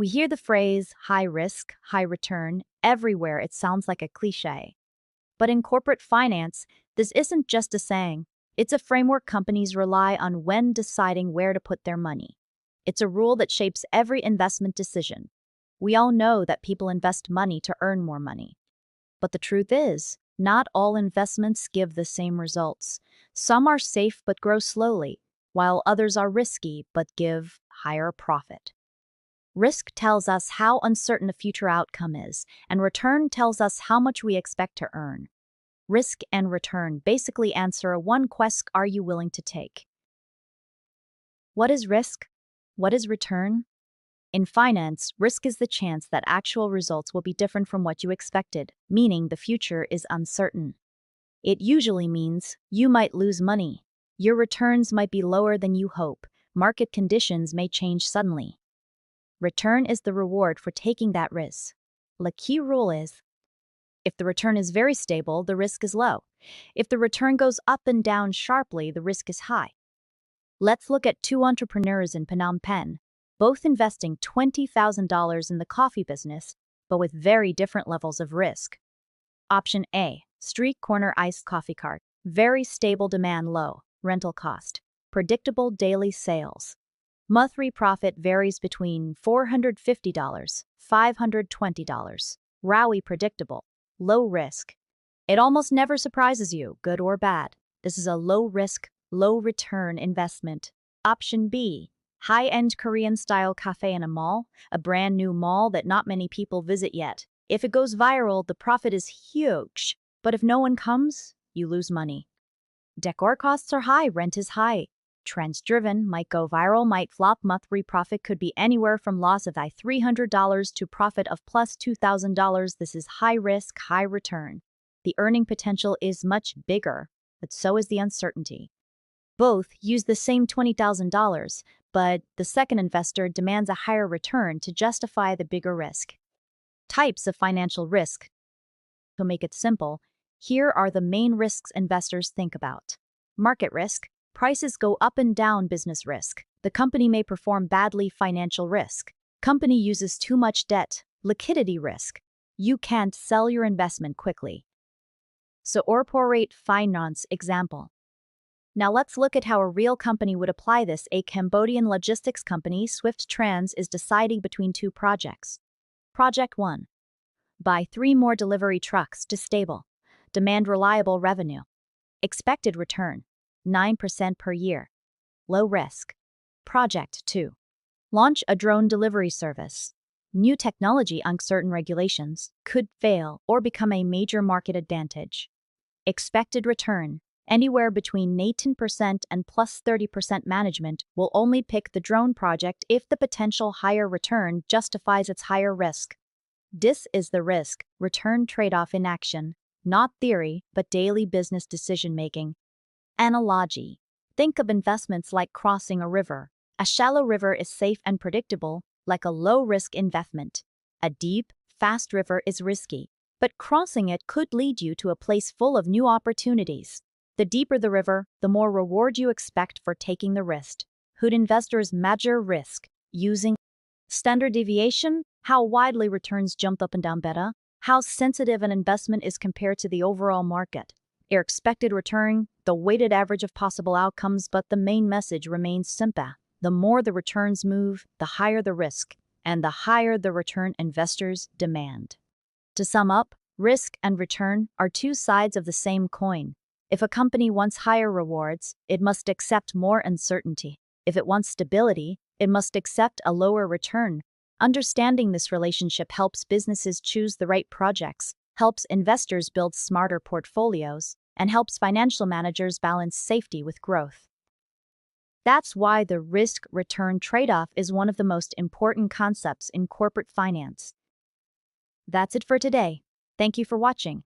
We hear the phrase high risk, high return everywhere. It sounds like a cliche. But in corporate finance, this isn't just a saying. It's a framework companies rely on when deciding where to put their money. It's a rule that shapes every investment decision. We all know that people invest money to earn more money. But the truth is, not all investments give the same results. Some are safe but grow slowly, while others are risky but give higher profit. Risk tells us how uncertain a future outcome is, and return tells us how much we expect to earn. Risk and return basically answer one question: are you willing to take? What is risk? What is return? In finance, risk is the chance that actual results will be different from what you expected, meaning the future is uncertain. It usually means you might lose money. Your returns might be lower than you hope. Market conditions may change suddenly. Return is the reward for taking that risk. The key rule is, if the return is very stable, the risk is low. If the return goes up and down sharply, the risk is high. Let's look at two entrepreneurs in Phnom Penh, both investing $20,000 in the coffee business, but with very different levels of risk. Option A, street corner iced coffee cart. Very stable demand, low rental cost, predictable daily sales. Monthly profit varies between $450, $520. Rowie predictable, low risk. It almost never surprises you, good or bad. This is a low risk, low return investment. Option B, high-end Korean-style cafe in a mall, a brand new mall that not many people visit yet. If it goes viral, the profit is huge, but if no one comes, you lose money. Decor costs are high, rent is high. Trends driven, might go viral, might flop. Monthly profit could be anywhere from loss of $300 to profit of plus $2,000. This is high risk, high return. The earning potential is much bigger, but so is the uncertainty. Both use the same $20,000, but the second investor demands a higher return to justify the bigger risk. Types of financial risk. To make it simple, here are the main risks investors think about. Market risk. Prices go up and down. Business risk. The company may perform badly. Financial risk. Company uses too much debt. Liquidity risk. You can't sell your investment quickly. So corporate finance example. Now let's look at how a real company would apply this. A Cambodian logistics company, Swift Trans, is deciding between two projects. Project 1. Buy 3 more delivery trucks to stable. Demand reliable revenue. Expected return, 9% per year. Low risk. Project 2. Launch a drone delivery service. New technology, uncertain regulations, could fail or become a major market advantage. Expected return, anywhere between 18% and plus 30%. Management will only pick the drone project if the potential higher return justifies its higher risk. This is the risk-return trade-off in action, not theory, but daily business decision-making. Analogy. Think of investments like crossing a river. A shallow river is safe and predictable, like a low-risk investment. A deep, fast river is risky, but crossing it could lead you to a place full of new opportunities. The deeper the river, the more reward you expect for taking the risk. Hood investors measure risk using standard deviation, how widely returns jump up and down beta, how sensitive an investment is compared to the overall market. Your expected return, the weighted average of possible outcomes, but the main message remains simple. The more the returns move, the higher the risk, and the higher the return investors demand. To sum up, risk and return are two sides of the same coin. If a company wants higher rewards, it must accept more uncertainty. If it wants stability, it must accept a lower return. Understanding this relationship helps businesses choose the right projects, helps investors build smarter portfolios, and helps financial managers balance safety with growth. That's why the risk-return trade-off is one of the most important concepts in corporate finance. That's it for today. Thank you for watching.